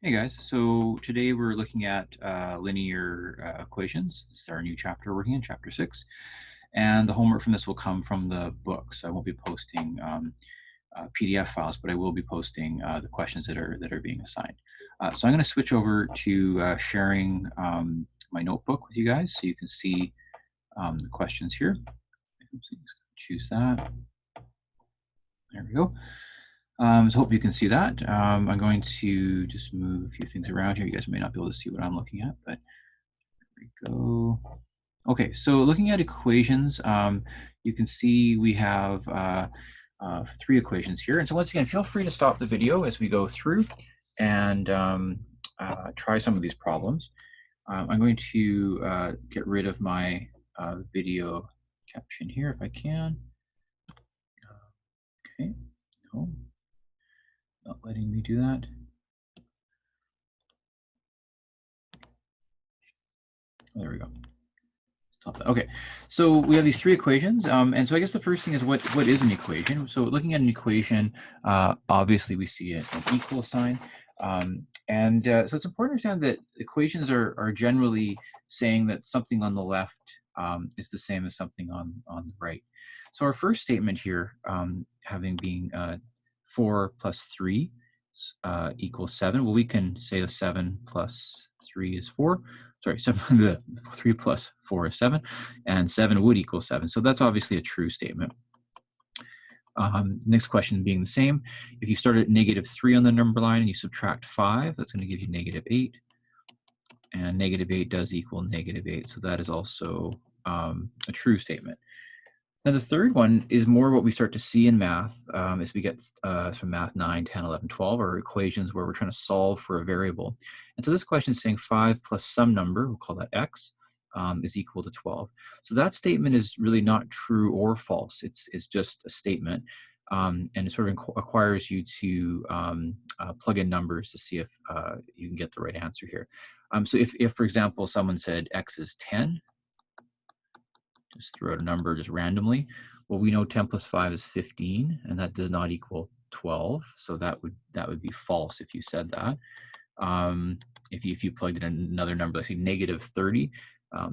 Hey guys, so today we're looking at linear equations. This is our new chapter, working in chapter 6. And the homework from this will come from the book. So I won't be posting PDF files, but I will be posting the questions that are being assigned. So I'm going to switch over to sharing my notebook with you guys so you can see the questions here. Oops, choose that. There we go. So hope you can see that. I'm going to just move a few things around here. You guys may not be able to see what I'm looking at, but there we go. Okay, so looking at equations, you can see we have 3 equations here. And so once again, feel free to stop the video as we go through and try some of these problems. I'm going to get rid of my video caption here if I can. Okay, no, not letting me do that. There we go. Stop that. Okay, so we have these 3 equations, and so I guess the first thing is what is an equation? So looking at an equation, obviously we see an equal sign, so it's important to understand that equations are generally saying that something on the left is the same as something on the right. So our first statement here, having being 4 plus 3 equals 7. Well, we can say the 7 plus 3 is 4. Sorry, 7, 3 plus 4 is 7, and 7 would equal 7. So that's obviously a true statement. Next question being the same. If you start at -3 on the number line and you subtract 5, that's going to give you -8. And -8 does equal -8. So that is also a true statement. Now, the third one is more what we start to see in math as we get from math 9, 10, 11, 12, or equations where we're trying to solve for a variable. And so this question is saying 5 plus some number, we'll call that x, is equal to 12. So that statement is really not true or false. It's just a statement. And it sort of requires you to plug in numbers to see if you can get the right answer here. So if, for example, someone said x is 10, just throw out a number just randomly. Well, we know 10 plus 5 is 15, and that does not equal 12. So that would be false if you said that. If you plugged in another number, like say -30,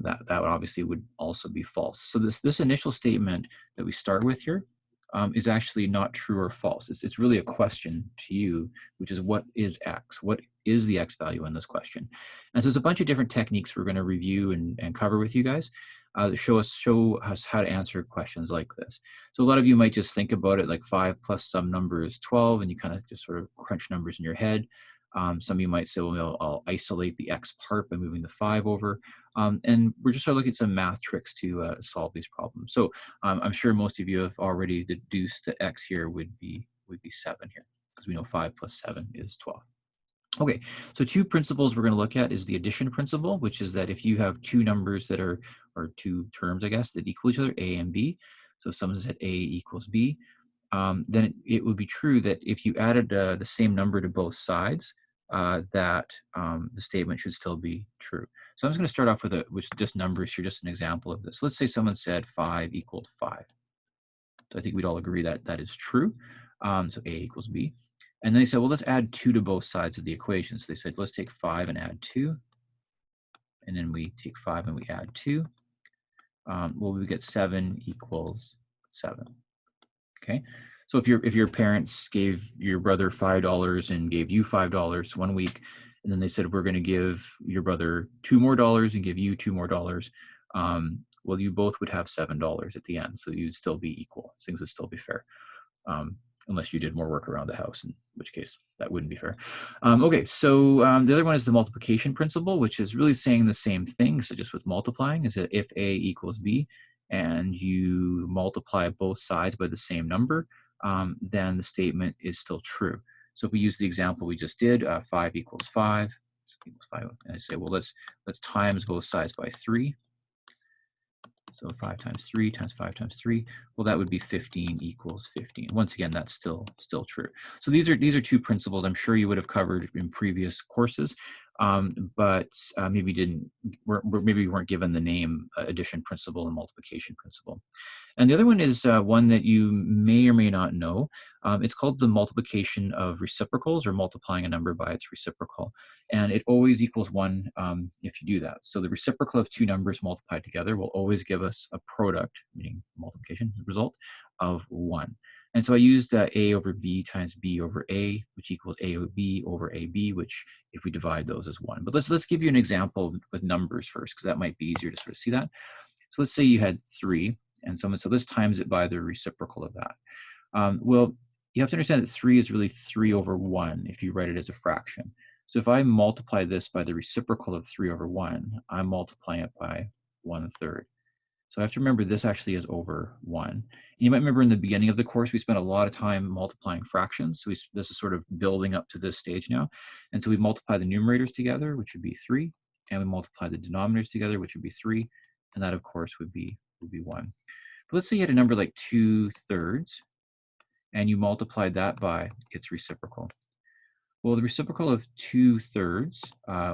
that obviously would also be false. So this initial statement that we start with here is actually not true or false. It's really a question to you, which is what is x? What is the x value in this question? And so there's a bunch of different techniques we're going to review and cover with you guys that show us how to answer questions like this. So a lot of you might just think about it like 5 plus some number is 12, and you kind of just sort of crunch numbers in your head. Some of you might say, well, I'll isolate the x part by moving the 5 over. And we're just sort of looking at some math tricks to solve these problems. So I'm sure most of you have already deduced that x here would be 7 here, because we know 5 plus 7 is 12. Okay, so 2 principles we're going to look at is the addition principle, which is that if you have 2 numbers that are, or 2 terms, I guess, that equal each other, a and b, so if someone said a equals b, then it would be true that if you added the same number to both sides, that the statement should still be true. So I'm just going to start off with just numbers here, just an example of this. Let's say someone said 5 equaled 5. So I think we'd all agree that that is true. So a equals b. And then they said, well, let's add 2 to both sides of the equation. So they said, let's take 5 and add 2. And then we take 5 and we add 2. Well, we get 7 equals 7. Okay. So if your parents gave your brother $5 and gave you $5 one week, and then they said, we're going to give your brother $2 more and give you $2 more, well, you both would have $7 at the end. So you'd still be equal. Things would still be fair. Unless you did more work around the house, in which case that wouldn't be fair. Okay, so the other one is the multiplication principle, which is really saying the same thing, so just with multiplying, is that if A equals B and you multiply both sides by the same number, then the statement is still true. So if we use the example we just did, 5 equals 5, equals 5, and I say, well, let's times both sides by 3. So 5 times 3 times 5 times 3, well, that would be 15 equals 15. Once again, that's still true. So these are 2 principles I'm sure you would have covered in previous courses. but maybe maybe we weren't given the name addition principle and multiplication principle. And the other one is one that you may or may not know. It's called the multiplication of reciprocals, or multiplying a number by its reciprocal. And it always equals 1 if you do that. So the reciprocal of two numbers multiplied together will always give us a product, meaning multiplication result, of 1. And so I used a over b times b over a, which equals ab over ab, which if we divide those is 1. But let's give you an example with numbers first, because that might be easier to sort of see that. So let's say you had 3, and so this times it by the reciprocal of that. Well, you have to understand that 3 is really 3 over 1 if you write it as a fraction. So if I multiply this by the reciprocal of 3 over 1, I'm multiplying it by 1/3. So I have to remember this actually is over 1. And you might remember in the beginning of the course, we spent a lot of time multiplying fractions. So this is sort of building up to this stage now. And so we multiply the numerators together, which would be 3, and we multiply the denominators together, which would be 3, and that of course would be 1. But let's say you had a number like 2/3, and you multiplied that by its reciprocal. Well, the reciprocal of 2/3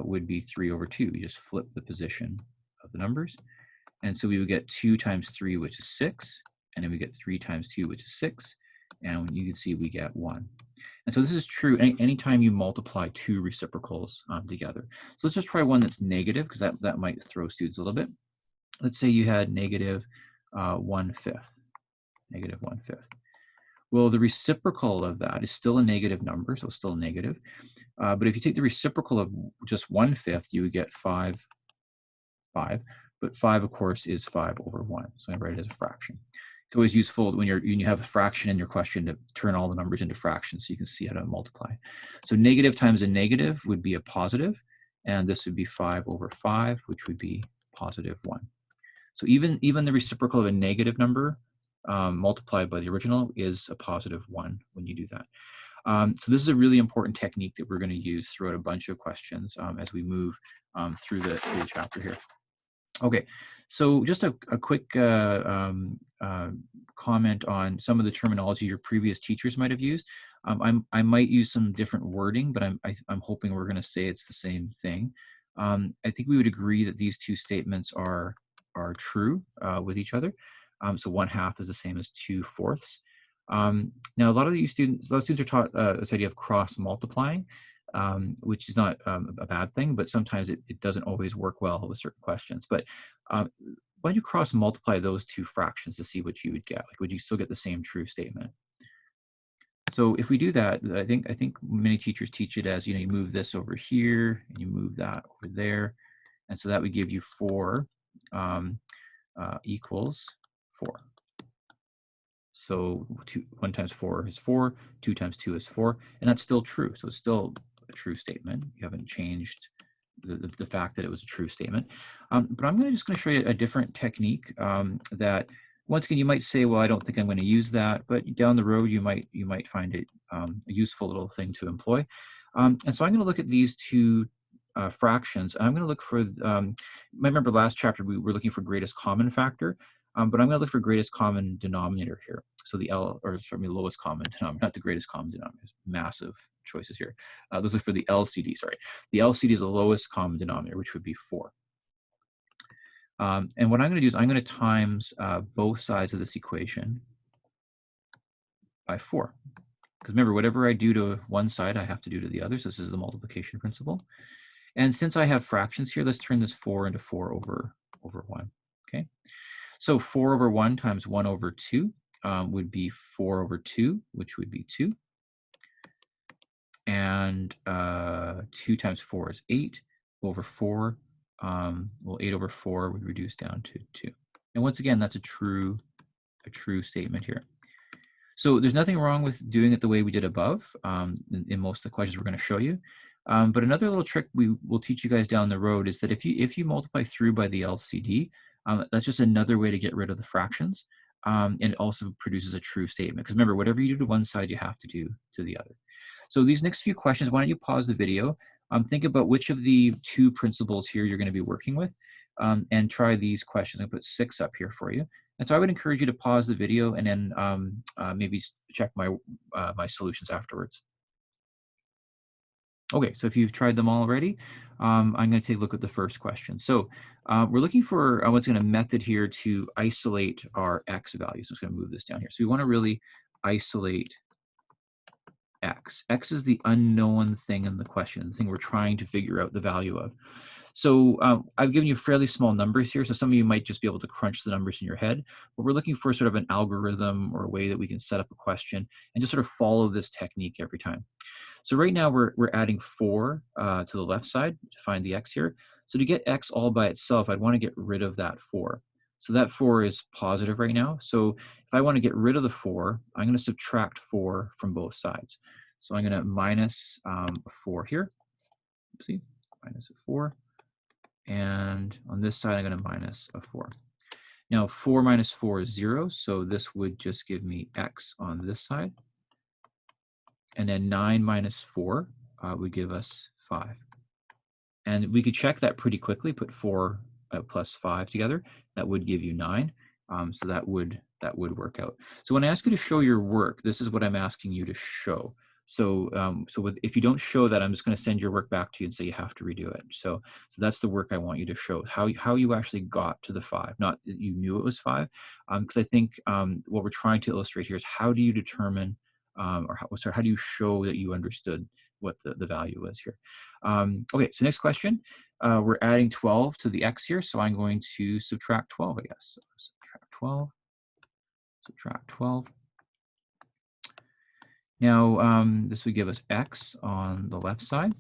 would be 3 over 2. You just flip the position of the numbers. And so we would get 2 times 3, which is 6. And then we get 3 times 2, which is 6. And you can see we get 1. And so this is true anytime you multiply two reciprocals together. So let's just try one that's negative, because that might throw students a little bit. Let's say you had negative 1/5. Negative 1/5. Well, the reciprocal of that is still a negative number, so it's still negative. But if you take the reciprocal of just 1/5, you would get 5. But 5, of course, is 5 over 1. So I write it as a fraction. It's always useful when you have a fraction in your question to turn all the numbers into fractions so you can see how to multiply. So negative times a negative would be a positive, and this would be 5 over 5, which would be positive 1. So even the reciprocal of a negative number multiplied by the original is a positive 1 when you do that. So this is a really important technique that we're going to use throughout a bunch of questions as we move through the chapter here. Okay, so just a quick comment on some of the terminology your previous teachers might have used. I might use some different wording, but I'm hoping we're going to say it's the same thing. I think we would agree that these two statements are true with each other. So 1/2 is the same as 2/4. Now, a lot of students are taught this idea of cross multiplying, which is not a bad thing, but sometimes it doesn't always work well with certain questions. But why don't you cross multiply those two fractions to see what you would get? Like, would you still get the same true statement? So if we do that, I think many teachers teach it as, you move this over here and you move that over there. And so that would give you 4 equals 4. So 1 times 4 is 4, 2 times 2 is 4, and that's still true. So it's still a true statement. You haven't changed the fact that it was a true statement. But I'm just going to show you a different technique that, once again, you might say, well, I don't think I'm going to use that, but down the road you might find it a useful little thing to employ. And so I'm going to look at these two fractions. I'm going to look for, remember last chapter we were looking for greatest common factor, but I'm going to look for greatest common denominator here. So the lowest common denominator, not the greatest common denominator. Massive choices here. Those are for the LCD, sorry. The LCD is the lowest common denominator, which would be 4. And what I'm going to do is I'm going to times both sides of this equation by 4. Because remember, whatever I do to one side, I have to do to the other. So this is the multiplication principle. And since I have fractions here, let's turn this 4 into 4 over 1. Okay. So 4 over 1 times 1 over 2 would be 4 over 2, which would be 2. And 2 times 4 is 8 over 4. Well, 8 over 4 would reduce down to 2. And once again, that's a true statement here. So there's nothing wrong with doing it the way we did above in most of the questions we're going to show you. But another little trick we will teach you guys down the road is that if you multiply through by the LCD, that's just another way to get rid of the fractions. And it also produces a true statement. Because remember, whatever you do to one side, you have to do to the other. So these next few questions, why don't you pause the video, think about which of the two principles here you're going to be working with, and try these questions. I put 6 up here for you. And so I would encourage you to pause the video and then maybe check my my solutions afterwards. Okay, so if you've tried them all already, I'm going to take a look at the first question. So we're looking for what's going to method here to isolate our x values. So I'm going to move this down here. So we want to really isolate x. X is the unknown thing in the question, the thing we're trying to figure out the value of. So I've given you fairly small numbers here, so some of you might just be able to crunch the numbers in your head, but we're looking for sort of an algorithm or a way that we can set up a question and just sort of follow this technique every time. So right now we're adding 4 to the left side to find the x here. So to get x all by itself, I'd want to get rid of that 4. So that 4 is positive right now. So if I want to get rid of the 4, I'm going to subtract 4 from both sides. So I'm going to minus 4 here. See, minus a 4. And on this side, I'm going to minus a 4. Now 4 minus 4 is 0. So this would just give me x on this side. And then 9 minus 4 would give us 5. And we could check that pretty quickly, put 4 plus 5 together. That would give you 9. So that would work out. So when I ask you to show your work, this is what I'm asking you to show. So if you don't show that, I'm just going to send your work back to you and say you have to redo it. So that's the work I want you to show, how you actually got to the 5, not that you knew it was 5. Because I think what we're trying to illustrate here is how do you determine how do you show that you understood what the value is here. Okay, so next question. We're adding 12 to the x here, so I'm going to subtract 12, I guess. So subtract 12, subtract 12. Now, this would give us x on the left side.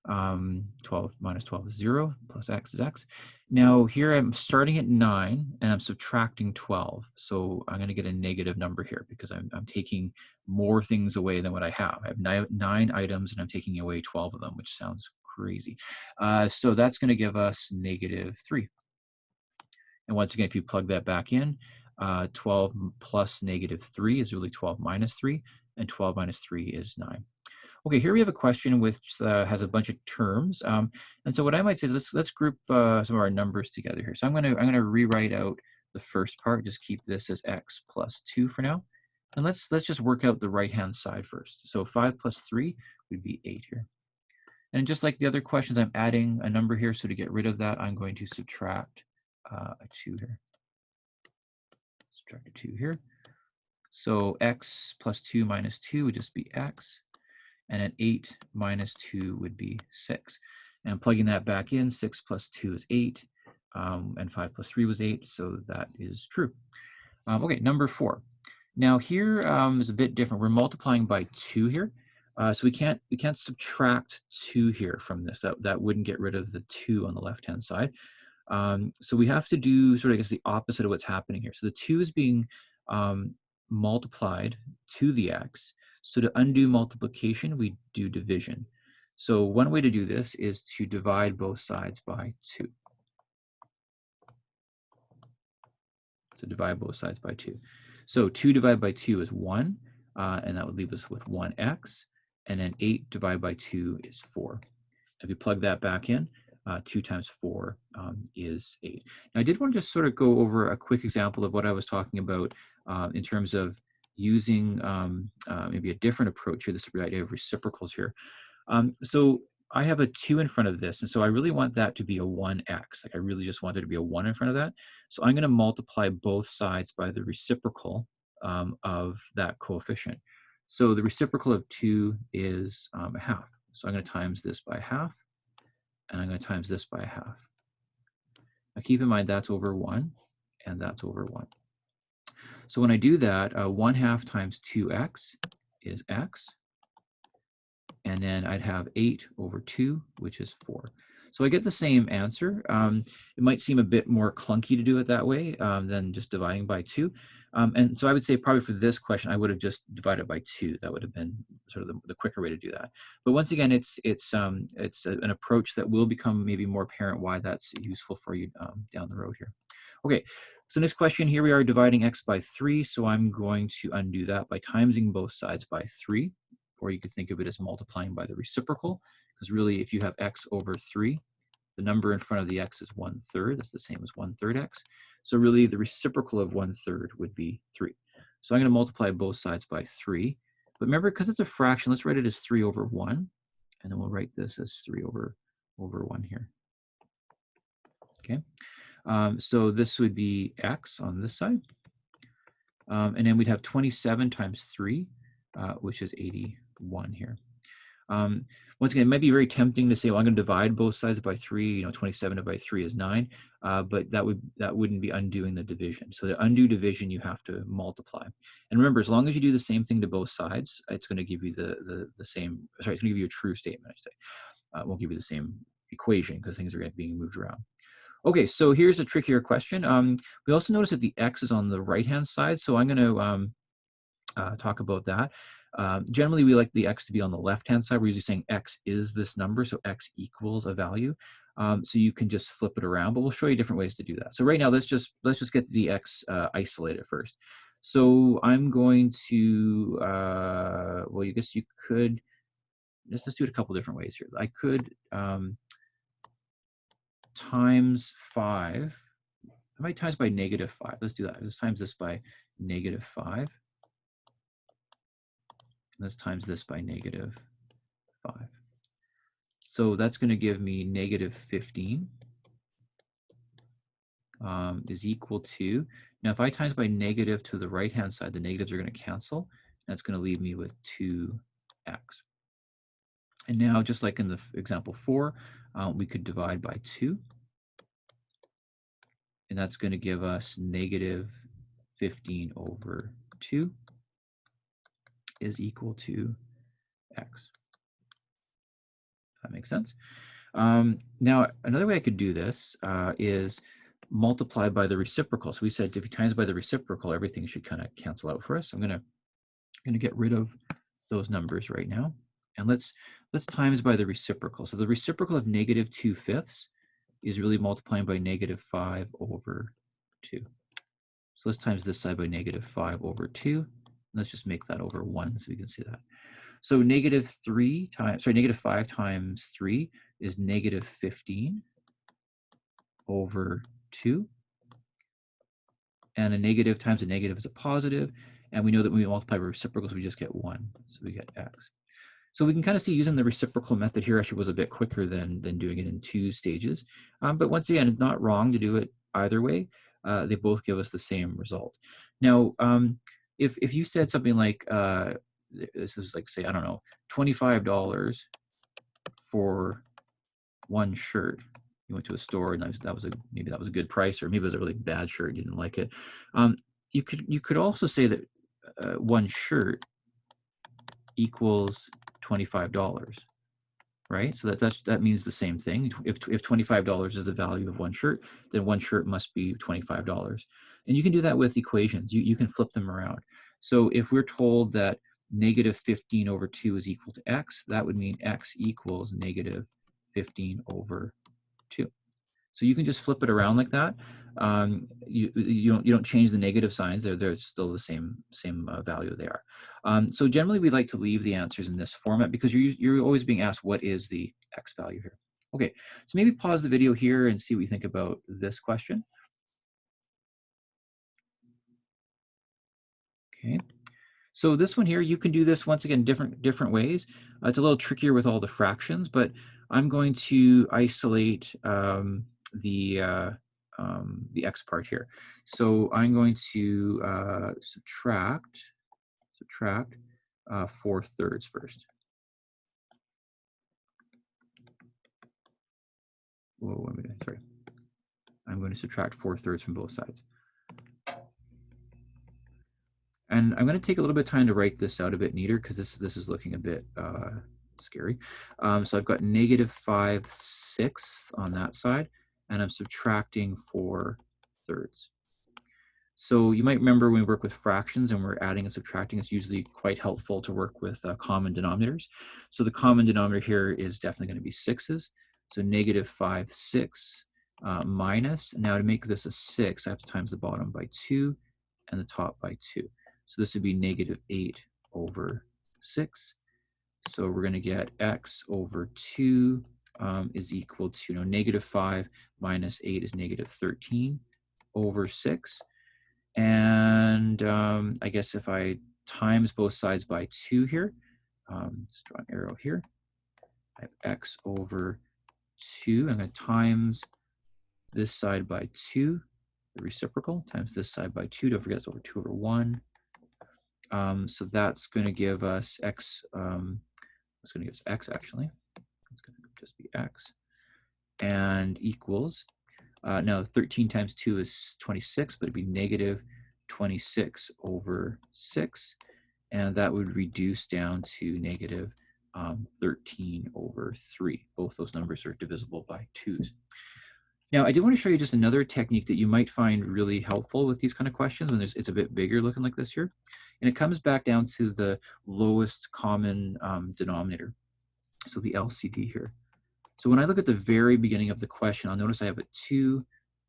12 minus 12 is 0, plus x is x. Now here I'm starting at 9 and I'm subtracting 12. So I'm going to get a negative number here because I'm taking more things away than what I have. I have 9 items and I'm taking away 12 of them, which sounds crazy. So that's going to give us negative 3. And once again, if you plug that back in, 12 plus negative 3 is really 12 minus 3, and 12 minus 3 is 9. Okay, here we have a question which has a bunch of terms, and so what I might say is let's group some of our numbers together here. So I'm gonna rewrite out the first part. Just keep this as x plus 2 for now, and let's just work out the right hand side first. So 5 plus 3 would be 8 here, and just like the other questions, I'm adding a number here. So to get rid of that, I'm going to subtract a 2 here. Subtract a 2 here. So x plus 2 minus 2 would just be x. And then 8 minus 2 would be 6. And plugging that back in, 6 plus 2 is 8, and 5 plus 3 was 8, so that is true. Okay, number 4. Now here is a bit different. We're multiplying by 2 here, so we can't subtract 2 here from this. That wouldn't get rid of the 2 on the left-hand side. So we have to do sort of, I guess, the opposite of what's happening here. So the 2 is being multiplied to the x. So to undo multiplication, we do division. So one way to do this is to divide both sides by 2. So divide both sides by 2. So 2 divided by 2 is 1, and that would leave us with 1x. And then 8 divided by 2 is 4. If you plug that back in, 2 times 4 is 8. Now I did want to just sort of go over a quick example of what I was talking about in terms of using maybe a different approach here, this idea of reciprocals here. So I have a 2 in front of this, and so I really want that to be a 1x. Like I really just want there to be a 1 in front of that. So I'm going to multiply both sides by the reciprocal of that coefficient. So the reciprocal of 2 is a half. So I'm going to times this by half, and I'm going to times this by half. Now keep in mind that's over 1, and that's over 1. So when I do that, 1/2 times 2x is x. And then I'd have 8 over 2, which is 4. So I get the same answer. It might seem a bit more clunky to do it that way than just dividing by 2. And so I would say probably for this question, I would have just divided by 2. That would have been sort of the quicker way to do that. But once again, it's an approach that will become maybe more apparent why that's useful for you down the road here. Okay, so next question, here we are dividing x by 3. So I'm going to undo that by timesing both sides by 3. Or you could think of it as multiplying by the reciprocal, because really if you have x over 3, the number in front of the x is 1/3. That's the same as 1/3 x. So really the reciprocal of 1/3 would be 3. So I'm going to multiply both sides by 3. But remember, because it's a fraction, let's write it as 3 over 1. And then we'll write this as 3 over 1 here. Okay, so this would be x on this side. And then we'd have 27 times 3, which is 81 here. Once again, it might be very tempting to say, well, I'm going to divide both sides by 3. You know, 27 divided by 3 is 9, but that wouldn't be undoing the division. So to undo division, you have to multiply. And remember, as long as you do the same thing to both sides, it's going to give you the same. Sorry, it's going to give you a true statement. I say, it won't give you the same equation because things are being moved around. Okay, so here's a trickier question. We also notice that the x is on the right-hand side, so I'm going to talk about that. Generally, we like the x to be on the left-hand side. We're usually saying x is this number, so x equals a value. So you can just flip it around, but we'll show you different ways to do that. So right now, let's just get the x isolated first. So I'm going to, well, I guess you could, let's do it a couple different ways here. I could times 5. I might times by -5. Let's do that. Let's times this by -5. Let's times this by -5. So that's going to give me -15 is equal to, now if I times by negative to the right-hand side, the negatives are going to cancel. That's going to leave me with 2x. And now, just like in the example 4, we could divide by 2. And that's going to give us -15 over 2 is equal to x. That makes sense. Now, another way I could do this is multiply by the reciprocal. So we said if you times by the reciprocal, everything should kind of cancel out for us. So I'm going to get rid of those numbers right now. And let's times by the reciprocal. So the reciprocal of -2/5 is really multiplying by -5 over 2. So let's times this side by -5 over 2. Let's just make that over 1 so we can see that. So -5 times 3 is -15 over 2. And a negative times a negative is a positive. And we know that when we multiply by reciprocals, we just get 1. So we get x. So we can kind of see using the reciprocal method here actually was a bit quicker than doing it in 2 stages. But once again, it's not wrong to do it either way. They both give us the same result. Now, if you said something like, this is like, say, I don't know, $25 for one shirt. You went to a store and maybe that was a good price, or maybe it was a really bad shirt, you didn't like it. You could also say that one shirt equals $25, right? So that means the same thing. If $25 is the value of one shirt, then one shirt must be $25. And you can do that with equations. You can flip them around. So if we're told that -15 over 2 is equal to x, that would mean x equals -15 over 2. So you can just flip it around like that. You don't change the negative signs. They're still the same value they are. So generally, we like to leave the answers in this format because you're always being asked what is the x value here. Okay, so maybe pause the video here and see what you think about this question. Okay, so this one here, you can do this once again different ways. It's a little trickier with all the fractions, but I'm going to isolate the x part here. So I'm going to subtract 4/3 first. Whoa, wait a minute, sorry. I'm going to subtract 4/3 from both sides. And I'm going to take a little bit of time to write this out a bit neater because this is looking a bit scary. So I've got -5/6 on that side, and I'm subtracting 4/3. So you might remember when we work with fractions and we're adding and subtracting, it's usually quite helpful to work with common denominators. So the common denominator here is definitely going to be 6's. So -5/6 minus, now to make this a 6, I have to times the bottom by 2 and the top by 2. So this would be -8 over 6. So we're going to get x over 2 is equal to, -5 minus 8 is -13 over 6. And I guess if I times both sides by 2 here, let's draw an arrow here, x over 2. I'm going to times this side by 2, the reciprocal, times this side by 2. Don't forget it's over 2 over 1. So that's going to give us x, it's going to give us x actually. It's going to just be x. And equals, now 13 times 2 is 26, but it'd be negative 26 over 6. And that would reduce down to negative 13 over 3. Both those numbers are divisible by 2's. Now, I do want to show you just another technique that you might find really helpful with these kind of questions when it's a bit bigger looking like this here. And it comes back down to the lowest common denominator, so the LCD here. So when I look at the very beginning of the question, I'll notice I have 2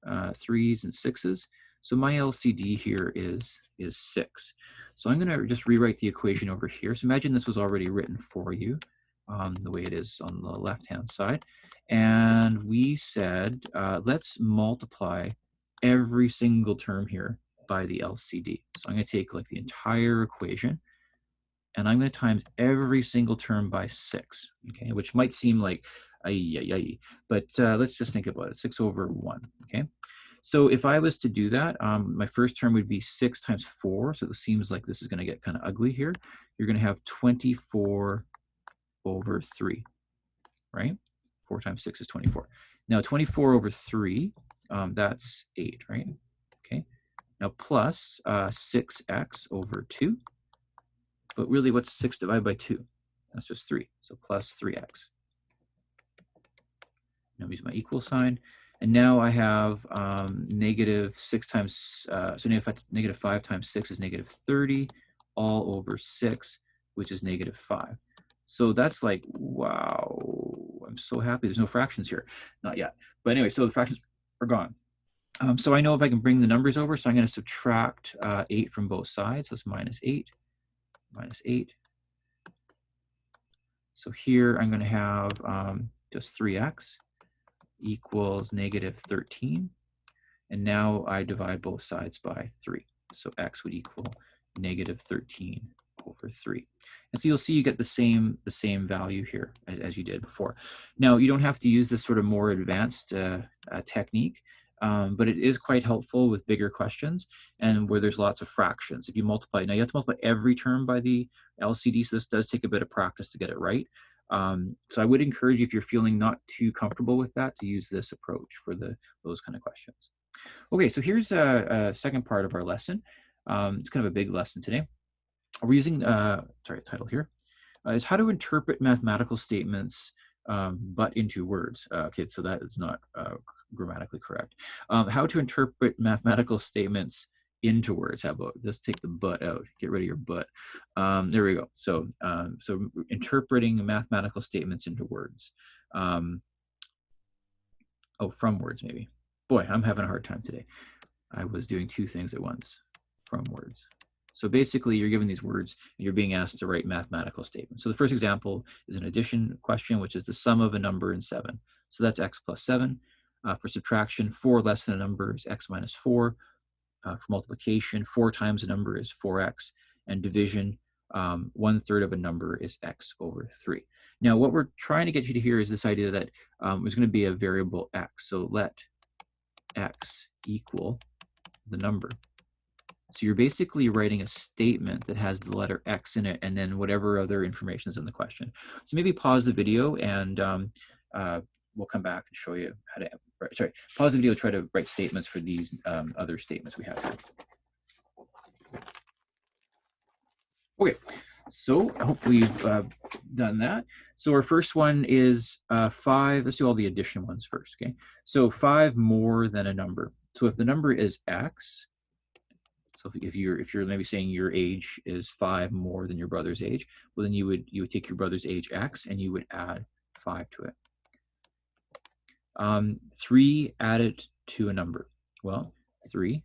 3s and 6s. So my LCD here is 6. So I'm going to just rewrite the equation over here. So imagine this was already written for you the way it is on the left-hand side. And we said, let's multiply every single term here by the LCD. So I'm going to take like the entire equation, and I'm going to times every single term by 6, okay, which might seem like, but let's just think about it, 6 over 1, okay? So if I was to do that, my first term would be 6 times 4, so it seems like this is going to get kind of ugly here. You're going to have 24 over 3, right? 4 times 6 is 24. Now 24 over 3, that's 8, right? Okay. Now plus 6x over 2. But really, what's 6 divided by 2? That's just 3. So plus 3x. Now use my equal sign. And now I have negative 6 times, so negative 5 times 6 is negative 30, all over 6, which is negative 5. So that's like, wow, I'm so happy there's no fractions here. Not yet. But anyway, so the fractions are gone. So I know if I can bring the numbers over, so I'm going to subtract 8 from both sides. So it's minus 8, minus 8. So here I'm going to have just 3x equals negative 13. And now I divide both sides by 3. So x would equal negative 13 over 3. And so you'll see you get the same value here as you did before. Now, you don't have to use this sort of more advanced technique, but it is quite helpful with bigger questions and where there's lots of fractions. If you multiply, now you have to multiply every term by the LCD, so this does take a bit of practice to get it right. So I would encourage you, if you're feeling not too comfortable with that, to use this approach for those kind of questions. Okay, so here's a second part of our lesson. It's kind of a big lesson today. We're using, title here, is how to interpret mathematical statements but into words. Okay, so that is not grammatically correct. How to interpret mathematical statements into words. How about, let's take the but out, get rid of your but. There we go. So, so interpreting mathematical statements into words. From words maybe. Boy, I'm having a hard time today. I was doing 2 things at once, from words. So basically, you're given these words, and you're being asked to write mathematical statements. So the first example is an addition question, which is the sum of a number and 7. So that's x plus 7. For subtraction, 4 less than a number is x minus 4. For multiplication, 4 times a number is 4x. And division, 1/3 of a number is x over 3. Now, what we're trying to get you to hear is this idea that there's going to be a variable x. So let x equal the number. So you're basically writing a statement that has the letter x in it and then whatever other information is in the question. So maybe pause the video and we'll come back and show you how to, pause the video, try to write statements for these other statements we have here. Okay, so hopefully you've done that. So our first one is 5. Let's do all the addition ones first, okay? So 5 more than a number. So if the number is x, so if you're maybe saying your age is 5 more than your brother's age, well then you would take your brother's age x and you would add 5 to it. 3 added to a number. Well, 3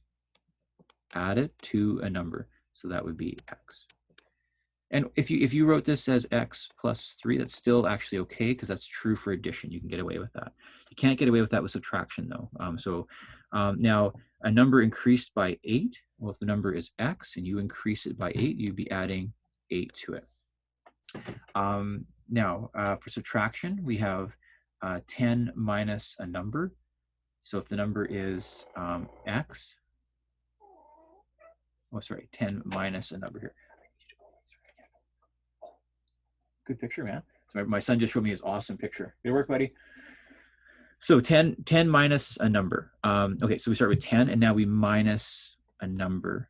added to a number, so that would be x. And if you wrote this as x plus 3, that's still actually okay because that's true for addition. You can get away with that. You can't get away with that with subtraction though. Now a number increased by 8. Well, if the number is x and you increase it by 8, you'd be adding 8 to it. Now, for subtraction, we have 10 minus a number. So if the number is x, oh, sorry, 10 minus a number here. Good picture, man. So my son just showed me his awesome picture. Good work, buddy. So 10 minus a number. Okay, so we start with 10, and now we minus a number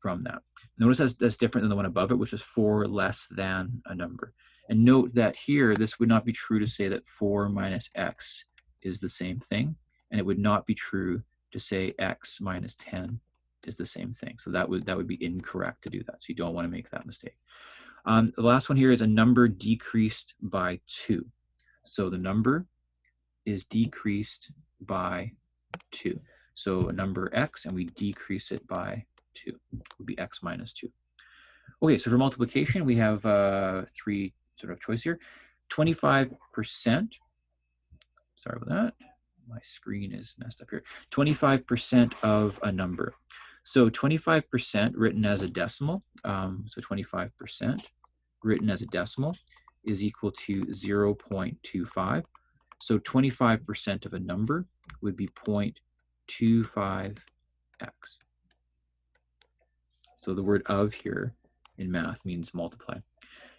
from that. Notice that's different than the one above it, which is 4 less than a number. And note that here, this would not be true to say that 4 minus x is the same thing. And it would not be true to say x minus 10 is the same thing. So that would be incorrect to do that. So you don't want to make that mistake. The last one here is a number decreased by 2. So the number is decreased by 2. So a number x, and we decrease it by 2, would be x minus 2. Okay, so for multiplication, we have 3 sort of choice here. 25%, sorry about that, my screen is messed up here. 25% of a number. So 25% written as a decimal, so 25% written as a decimal is equal to 0.25. So 25% of a number would be 0.25x. So the word of here in math means multiply.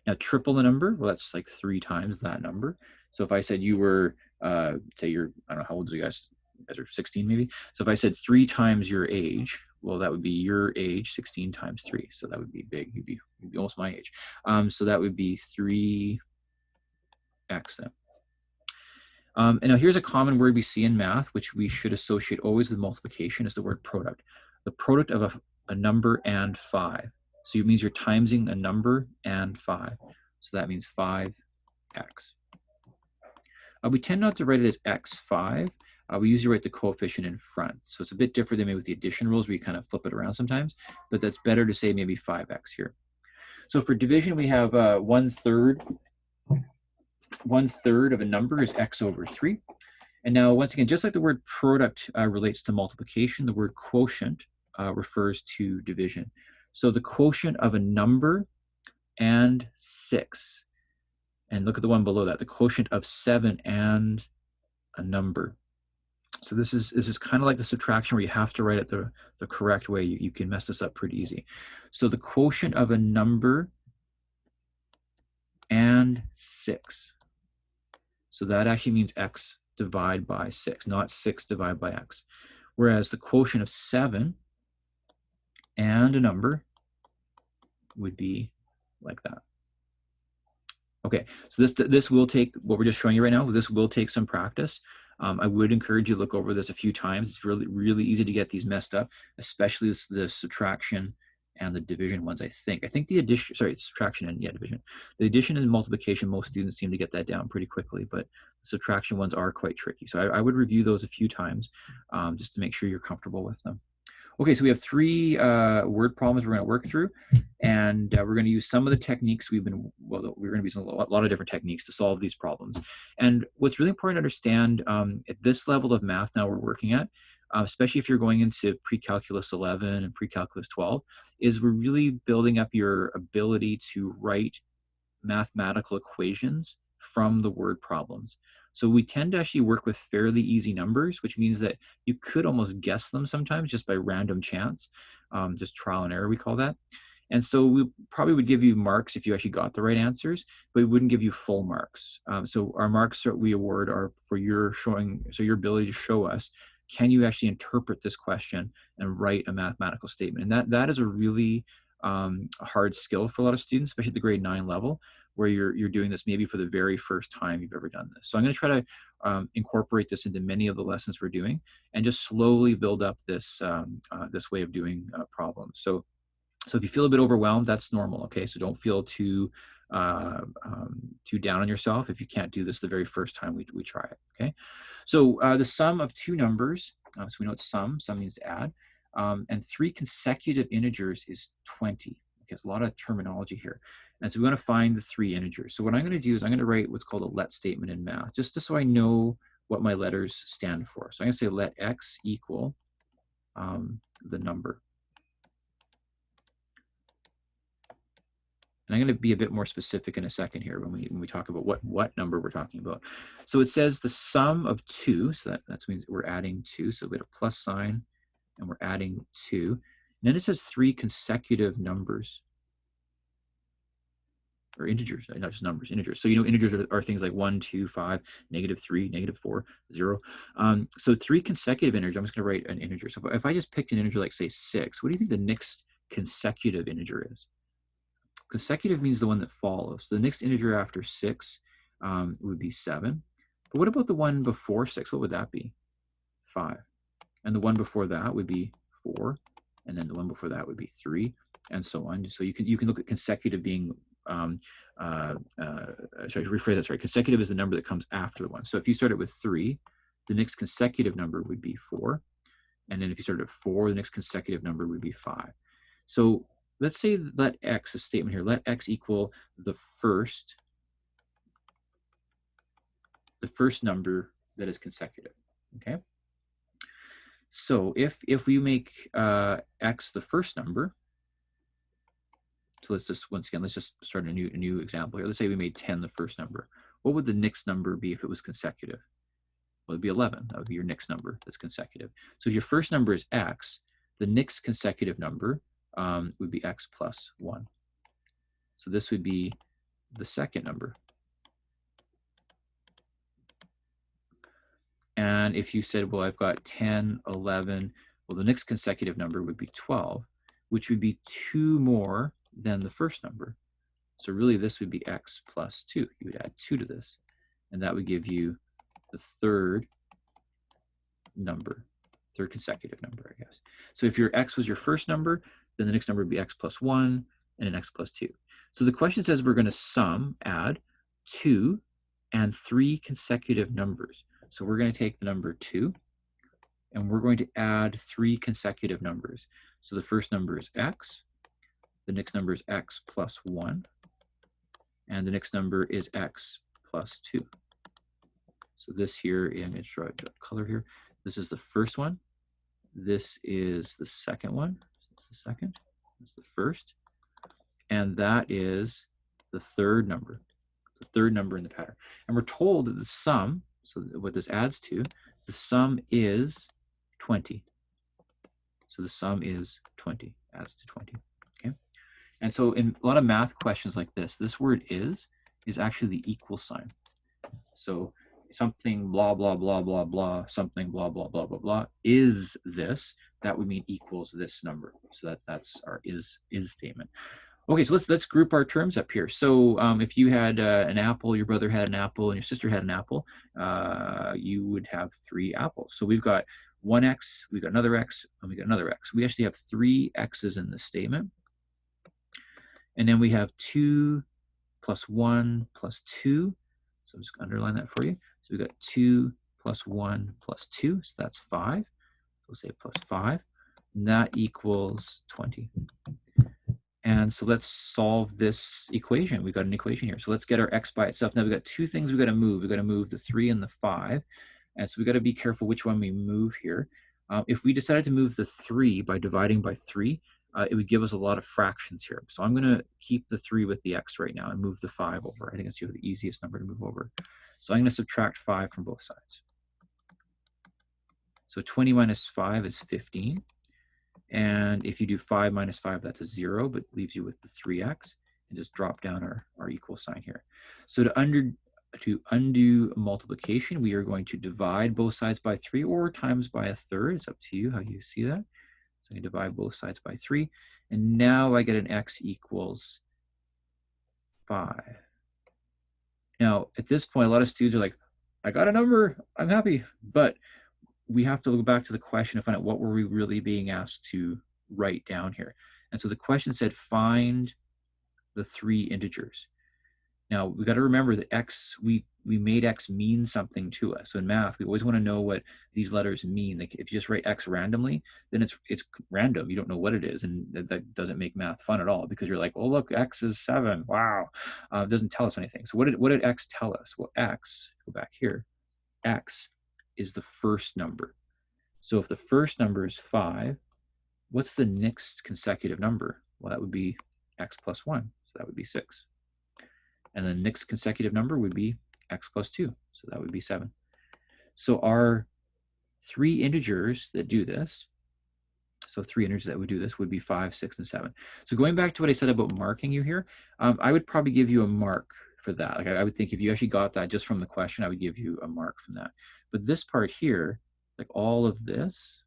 Now triple the number, well, that's like 3 times that number. So if I said you were, say you're, I don't know, how old are you guys? You guys are 16 maybe? So if I said 3 times your age, well, that would be your age, 16 times 3. So that would be big, you'd be almost my age. So that would be 3x then. And now here's a common word we see in math, which we should associate always with multiplication, is the word product. The product of a number and 5. So it means you're timesing a number and 5. So that means 5x. We tend not to write it as x5. We usually write the coefficient in front. So it's a bit different than maybe with the addition rules where you kind of flip it around sometimes, but that's better to say maybe 5x here. So for division, we have 1/3 of a number is x over 3. And now, once again, just like the word product relates to multiplication, the word quotient refers to division. So the quotient of a number and 6. And look at the one below that, the quotient of 7 and a number. So this is kind of like the subtraction where you have to write it the correct way. You can mess this up pretty easy. So the quotient of a number and 6. So that actually means x divided by 6, not 6 divided by x. Whereas the quotient of 7 and a number would be like that. Okay, so this will take, what we're just showing you right now, this will take some practice. I would encourage you to look over this a few times. It's really easy to get these messed up, especially the subtraction and the division ones, I think. I think the addition, sorry, subtraction and division. The addition and multiplication, most students seem to get that down pretty quickly, but the subtraction ones are quite tricky. So I would review those a few times just to make sure you're comfortable with them. Okay, so we have 3 word problems we're going to work through, and we're going to use some of the techniques we're going to be using a lot of different techniques to solve these problems. And what's really important to understand at this level of math now we're working at, especially if you're going into pre-calculus 11 and pre-calculus 12, is we're really building up your ability to write mathematical equations from the word problems. So we tend to actually work with fairly easy numbers, which means that you could almost guess them sometimes just by random chance, just trial and error, we call that. And so we probably would give you marks if you actually got the right answers, but we wouldn't give you full marks. So our marks that we award are for your ability to show us, can you actually interpret this question and write a mathematical statement? And that is a really hard skill for a lot of students, especially at the grade 9 level, where you're doing this maybe for the very first time you've ever done this. So I'm going to try to incorporate this into many of the lessons we're doing and just slowly build up this this way of doing problems. So if you feel a bit overwhelmed, that's normal, okay? So don't feel too down on yourself if you can't do this the very first time we try it, okay? So the sum of 2 numbers, so we know it's sum means to add, and 3 consecutive integers is 20. Okay, there's a lot of terminology here. And so we want to find the 3 integers. So what I'm going to do is I'm going to write what's called a let statement in math, just so I know what my letters stand for. So I'm going to say let x equal the number. And I'm going to be a bit more specific in a second here when we talk about what number we're talking about. So it says the sum of 2, so that means we're adding 2, so we get a plus sign, and we're adding 2. And then it says 3 consecutive numbers, or integers, not just numbers, integers. So integers are things like 1, 2, 5, -3, -4, 0. So 3 consecutive integers, I'm just going to write an integer. So if I just picked an integer like, say, 6, what do you think the next consecutive integer is? Consecutive means the one that follows. The next integer after 6 would be 7. But what about the one before 6? What would that be? 5. And the one before that would be 4. And then the one before that would be 3, and so on. So you can look at consecutive being, sorry, rephrase that, sorry. Consecutive is the number that comes after the one. So if you started with 3, the next consecutive number would be 4. And then if you started at 4, the next consecutive number would be 5. So let's say let x, a statement here, let x equal the first number that is consecutive, okay? So if we make x the first number, so let's just, once again, let's just start a new example here. Let's say we made 10 the first number. What would the next number be if it was consecutive? Well, it'd be 11. That would be your next number that's consecutive. So if your first number is x, the next consecutive number would be x plus 1. So this would be the second number. And if you said, well, I've got 10, 11, well, the next consecutive number would be 12, which would be 2 more than the first number. So really, this would be x plus 2. You would add 2 to this, and that would give you the third number, third consecutive number, I guess. So if your x was your first number, then the next number would be x plus 1 and an x plus 2. So the question says we're going to add 2 and 3 consecutive numbers. So we're going to take the number 2, and we're going to add 3 consecutive numbers. So the first number is x, the next number is x plus 1, and the next number is x plus 2. So this here, I'm going to draw a color here. This is the first one. This is the second one. That's the second. That's the first. And that is the third number. It's the third number in the pattern. And we're told that the sum, so what this adds to, the sum is 20. So the sum is 20, adds to 20, okay? And so in a lot of math questions like this word is actually the equal sign. So something blah, blah, blah, blah, blah, something blah, blah, blah, blah, blah, is this, that would mean equals this number. So that's our is statement. Okay, so let's group our terms up here. So if you had an apple, your brother had an apple, and your sister had an apple, you would have 3 apples. So we've got 1x, we've got another x, and we got another x. We actually have 3 x's in this statement. And then we have 2 plus 1 plus 2. So I'm just going to underline that for you. So we've got 2 plus 1 plus 2. So that's 5. So we'll say plus 5. And that equals 20. And so let's solve this equation. We've got an equation here. So let's get our x by itself. Now we've got 2 things we've got to move. We've got to move the 3 and the 5. And so we've got to be careful which one we move here. If we decided to move the 3 by dividing by 3, it would give us a lot of fractions here. So I'm going to keep the 3 with the x right now and move the 5 over. I think it's the easiest number to move over. So I'm going to subtract 5 from both sides. So 20 minus 5 is 15. And if you do 5 minus 5, that's a 0, but leaves you with the 3x. And just drop down our equal sign here. So to undo multiplication, we are going to divide both sides by 3 or times by a third. It's up to you how you see that. So I divide both sides by 3. And now I get an x equals 5. Now, at this point, a lot of students are like, I got a number, I'm happy. But we have to go back to the question to find out what were we really being asked to write down here. And so the question said, find the 3 integers. Now, we got to remember that x, we made x mean something to us. So in math, we always want to know what these letters mean. Like if you just write x randomly, then it's random. You don't know what it is, and that doesn't make math fun at all, because you're like, oh, look, x is 7. Wow. It doesn't tell us anything. So what did x tell us? Well, x, go back here, x is the first number. So if the first number is 5, what's the next consecutive number? Well, that would be x plus 1. So that would be 6. And the next consecutive number would be x plus 2. So that would be 7. So our 3 integers that do this, so 3 integers that would do this would be 5, 6, and 7. So going back to what I said about marking you here, I would probably give you a mark for that. Like I would think if you actually got that just from the question, I would give you a mark from that. But this part here, like all of this,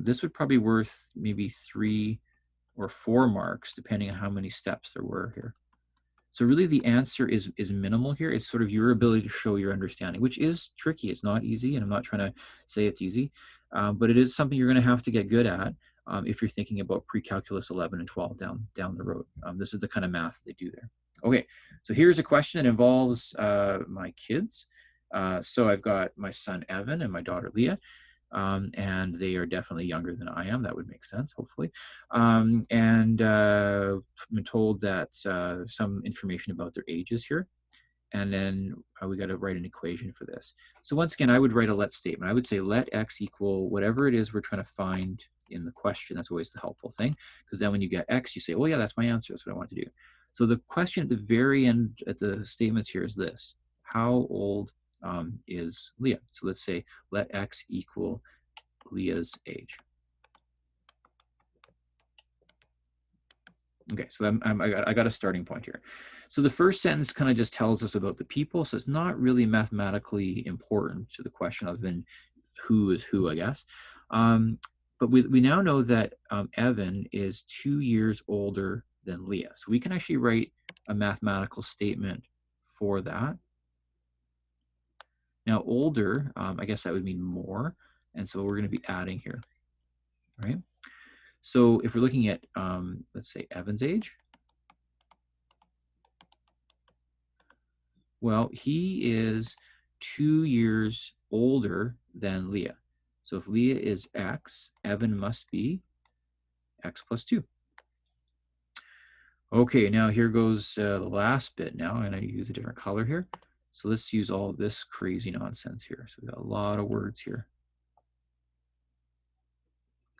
this would probably be worth maybe 3 or 4 marks, depending on how many steps there were here. So really the answer is minimal here. It's sort of your ability to show your understanding, which is tricky. It's not easy, and I'm not trying to say it's easy, but it is something you're going to have to get good at if you're thinking about pre-calculus 11 and 12 down the road. This is the kind of math they do there. Okay, so here's a question that involves my kids. So I've got my son Evan and my daughter Leah. And they are definitely younger than I am. That would make sense, hopefully. And I've been told that some information about their ages here. And then we got to write an equation for this. So once again, I would write a let statement. I would say let x equal whatever it is we're trying to find in the question. That's always the helpful thing, because then when you get x, you say, well, yeah, that's my answer. That's what I want to do. So the question at the very end at the statements here is this: how old is Leah? So let's say let x equal Leah's age. Okay, so I got a starting point here. So the first sentence kind of just tells us about the people, so it's not really mathematically important to the question other than who is who, I guess. But we now know that Evan is 2 years older than Leah. So we can actually write a mathematical statement for that. Now older, I guess that would mean more. And so we're going to be adding here, right? So if we're looking at, let's say, Evan's age, well, he is 2 years older than Leah. So if Leah is X, Evan must be X plus 2. Okay, now here goes the last bit now. I'm going to use a different color here. So let's use all this crazy nonsense here. So we've got a lot of words here.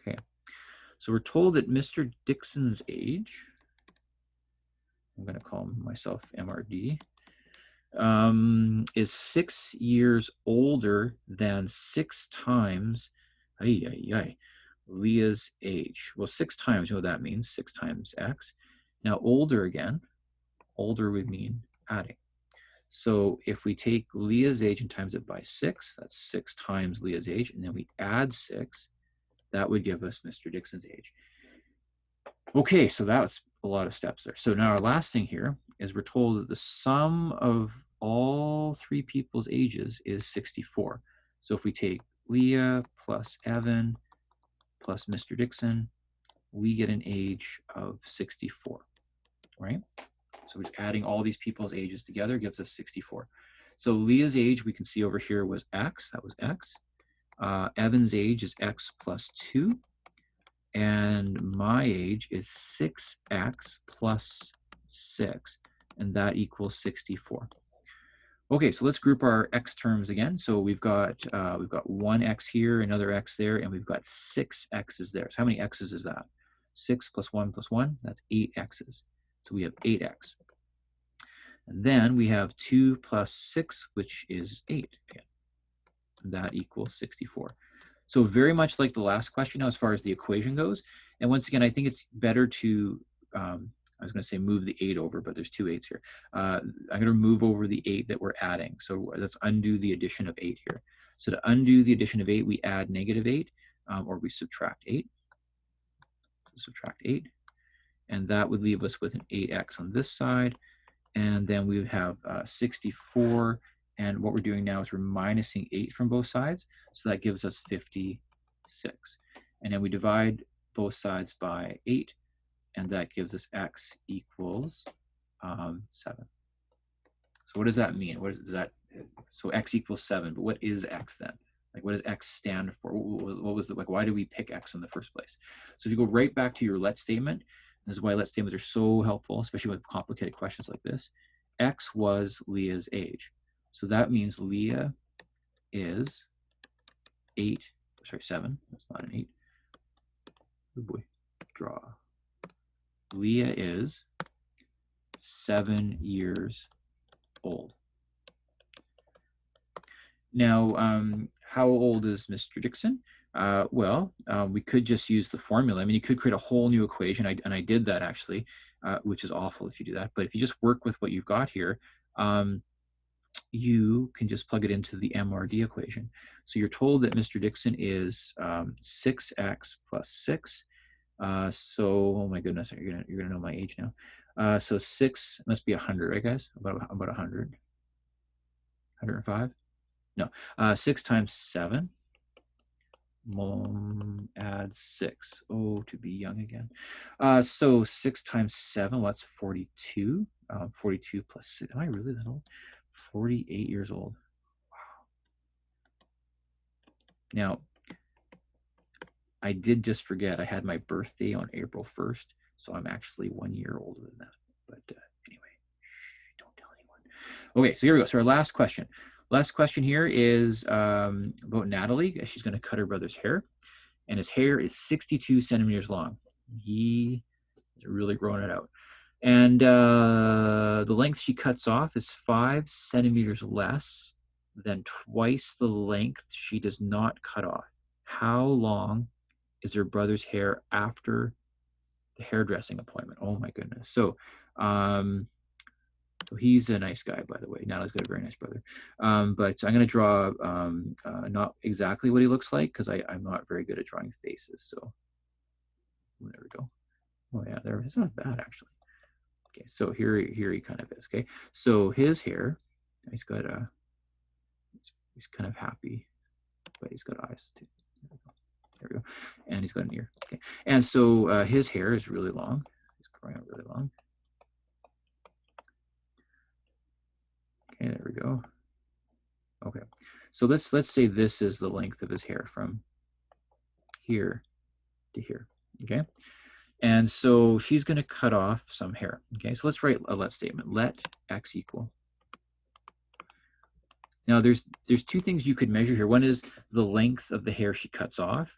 Okay, so we're told that Mr. Dixon's age, I'm going to call myself MRD, is 6 years older than 6 times Leah's age. Well, 6 times, you know what that means, 6 times X. Now older again, older would mean adding. So if we take Leah's age and times it by 6, that's 6 times Leah's age, and then we add 6, that would give us Mr. Dixon's age. Okay, so that's a lot of steps there. So now our last thing here is we're told that the sum of all 3 people's ages is 64. So if we take Leah plus Evan plus Mr. Dixon, we get an age of 64, right? So we're just adding all these people's ages together gives us 64. So Leah's age, we can see over here, was X. That was X. Evan's age is X plus 2. And my age is 6x plus 6, and that equals 64. Okay, so let's group our x terms again. So we've got one x here, another x there, and we've got 6 x's there. So how many x's is that? 6 plus 1 plus 1, that's 8 x's. So we have 8x. And then we have 2 plus 6, which is 8 again. And that equals 64. So very much like the last question now as far as the equation goes. And once again, I think it's better to, I was going to say move the 8 over, but there's 2 8s here. I'm going to move over the 8 that we're adding. So let's undo the addition of 8 here. So to undo the addition of 8, we add negative 8, or we subtract 8. Subtract 8. And that would leave us with an 8x on this side. And then we would have 64. And what we're doing now is we're minusing 8 from both sides. So that gives us 56. And then we divide both sides by 8. And that gives us x equals 7. So what does that mean? What is that? So x equals 7. But what is x then? Like, what does x stand for? What was the, like, why did we pick x in the first place? So if you go right back to your let statement, this is why let statements are so helpful, especially with complicated questions like this. X was Leah's age. So that means Leah is 7. That's not an 8. Oh boy, draw. Leah is 7 years old. Now, how old is Mr. Dixon? We could just use the formula. I mean, you could create a whole new equation, and I did that actually, which is awful if you do that. But if you just work with what you've got here, you can just plug it into the MRD equation. So you're told that Mr. Dixon is 6x plus 6. Oh my goodness, you're gonna know my age now. So 6 must be 100, right, guys? About 100, 105. No, 6 times 7. Mom add 6. Oh, to be young again. So 6 times 7, well, that's 42. 42 plus 6. Am I really that old? 48 years old. Wow. Now, I did just forget I had my birthday on April 1st, so I'm actually 1 year older than that. But anyway, don't tell anyone. Okay, so here we go. So our last question. Last question here is about Natalie. She's going to cut her brother's hair, and his hair is 62 centimeters long. He is really growing it out. And the length she cuts off is 5 centimeters less than twice the length she does not cut off. How long is her brother's hair after the hairdressing appointment? Oh my goodness. So he's a nice guy, by the way. Natalie's got a very nice brother. But I'm going to draw not exactly what he looks like, because I'm not very good at drawing faces. So there we go. Oh yeah, there. It's not bad actually. Okay, so here he kind of is. Okay, so his hair, he's got he's kind of happy, but he's got eyes too. There we go. And he's got an ear. Okay, and so his hair is really long. It's growing out really long. Okay, there we go. Okay, so let's say this is the length of his hair from here to here. Okay, and so she's going to cut off some hair. Okay, so let's write a let statement. Let x equal. Now there's two things you could measure here. One is the length of the hair she cuts off,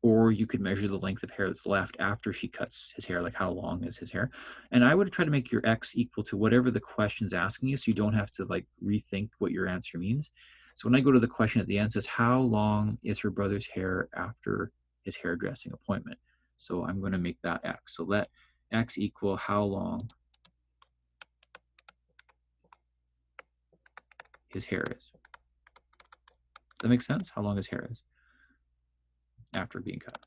or you could measure the length of hair that's left after she cuts his hair, like how long is his hair. And I would try to make your x equal to whatever the question's asking you, so you don't have to like rethink what your answer means. So when I go to the question at the end, it says, how long is her brother's hair after his hairdressing appointment? So I'm going to make that x. So let x equal how long his hair is. Does that make sense? How long his hair is after being cut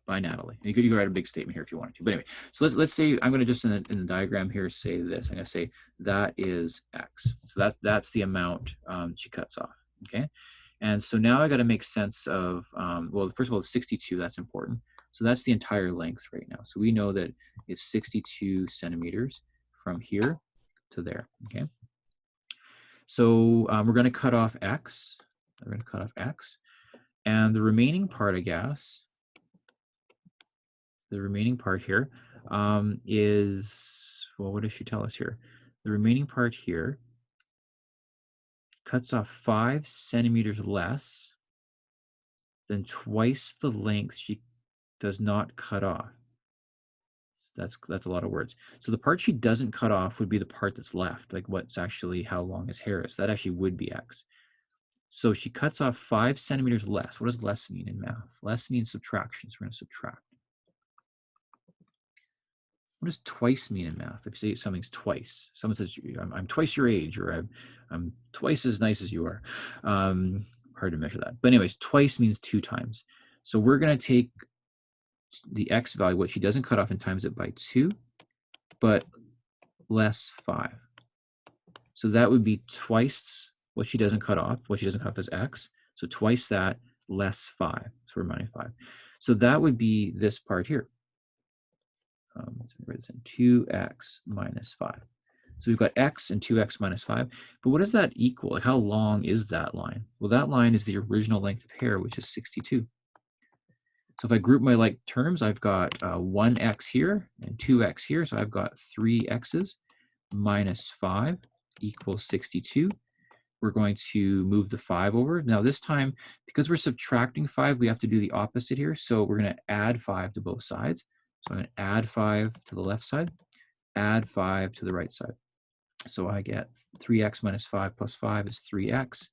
by Natalie. And you could write a big statement here if you wanted to. But anyway, so let's say I'm going to just in the diagram here say this. I'm going to say that is x. So that's the amount she cuts off. Okay, and so now I got to make sense of well, first of all, it's 62. That's important. So that's the entire length right now. So we know that it's 62 centimeters from here to there. Okay. So we're going to cut off x. We're going to cut off x. And the remaining part, I guess, the remaining part here is, well, what does she tell us here? The remaining part here cuts off 5 centimeters less than twice the length she does not cut off. So that's a lot of words. So the part she doesn't cut off would be the part that's left, like what's actually how long his hair is. That actually would be x. So she cuts off 5 centimeters less. What does less mean in math? Less means subtraction, so we're going to subtract. What does twice mean in math? If you say something's twice, someone says, I'm twice your age, or I'm twice as nice as you are. Hard to measure that. But anyways, twice means 2 times. So we're going to take the x value, what she doesn't cut off, and times it by 2, but less 5. So that would be twice what she doesn't cut off. What she doesn't cut off is x. So twice that, less 5. So we're minus 5. So that would be this part here. Let's write this in 2x minus 5. So we've got x and 2x minus 5. But what does that equal? Like how long is that line? Well, that line is the original length of hair, which is 62. So if I group my like terms, I've got 1x here and 2x here. So I've got 3 x's minus 5 equals 62. We're going to move the 5 over. Now this time, because we're subtracting 5, we have to do the opposite here. So we're going to add 5 to both sides. So I'm going to add 5 to the left side, add 5 to the right side. So I get 3x minus 5 plus 5 is 3x.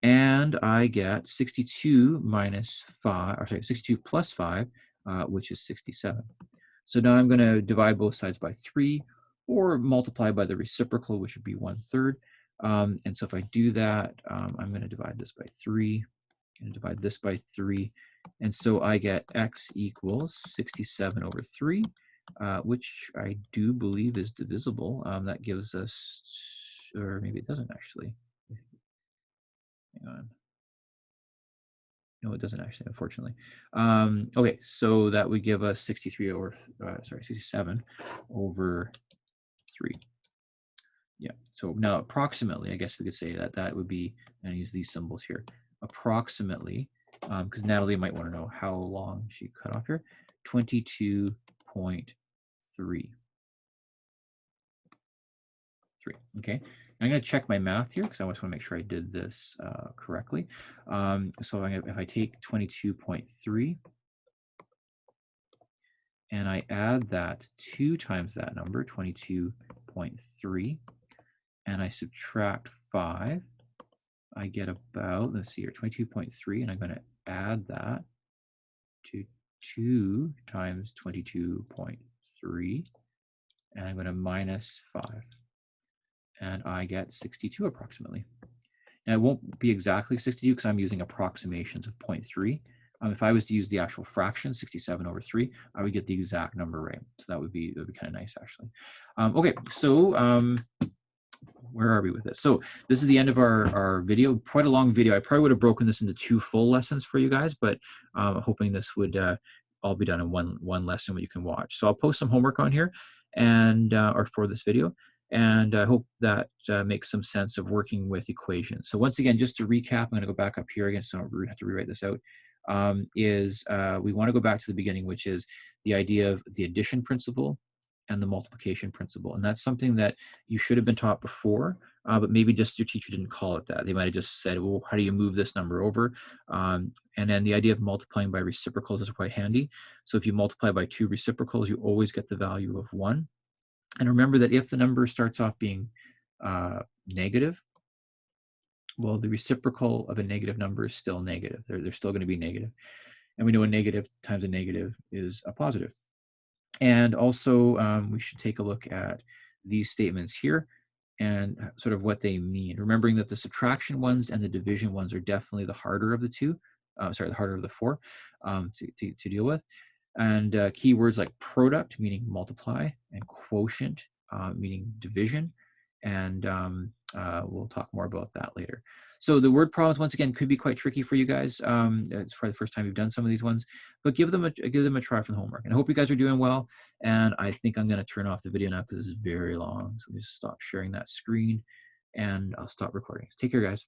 And I get 62 minus 5, or sorry, 62 plus 5, which is 67. So now I'm going to divide both sides by 3 or multiply by the reciprocal, which would be 1/3. And so if I do that, I'm going to divide this by 3 and divide this by 3. And so I get x equals 67 over 3, which I do believe is divisible. That gives us, or maybe it doesn't actually. Hang on. No, it doesn't actually, unfortunately. Okay, so that would give us 63 over, 67 over 3. Yeah, so now approximately, I guess we could say that that would be, and use these symbols here, approximately, because Natalie might want to know how long she cut off here, 22.3. Okay. I'm going to check my math here because I just want to make sure I did this correctly. So if I take 22.3 and I add that 2 times that number, 22.3, and I subtract 5, I get about, let's see here, 22.3, and I'm going to add that to 2 times 22.3, and I'm going to minus 5. And I get 62 approximately. Now it won't be exactly 62 because I'm using approximations of 0.3. If I was to use the actual fraction, 67 over 3, I would get the exact number right. So that would be kind of nice, actually. Okay, so where are we with this? So this is the end of our video. Quite a long video. I probably would have broken this into 2 full lessons for you guys, but hoping this would all be done in one lesson where you can watch. So I'll post some homework on here and or for this video. And I hope that makes some sense of working with equations. So once again, just to recap, I'm going to go back up here again, so I don't have to rewrite this out, we want to go back to the beginning, which is the idea of the addition principle and the multiplication principle. And that's something that you should have been taught before, but maybe just your teacher didn't call it that. They might have just said, well, how do you move this number over? And then the idea of multiplying by reciprocals is quite handy. So if you multiply by 2 reciprocals, you always get the value of 1. And remember that if the number starts off being negative, well, the reciprocal of a negative number is still negative. They're still going to be negative. And we know a negative times a negative is a positive. And also, we should take a look at these statements here and sort of what they mean. Remembering that the subtraction ones and the division ones are definitely the harder of the two. The harder of the 4 to deal with. And keywords like product, meaning multiply, and quotient, meaning division. And we'll talk more about that later. So the word problems, once again, could be quite tricky for you guys. It's probably the first time you've done some of these ones, but give them a try for the homework. And I hope you guys are doing well. And I think I'm going to turn off the video now because this is very long. So let me just stop sharing that screen and I'll stop recording. Take care, guys.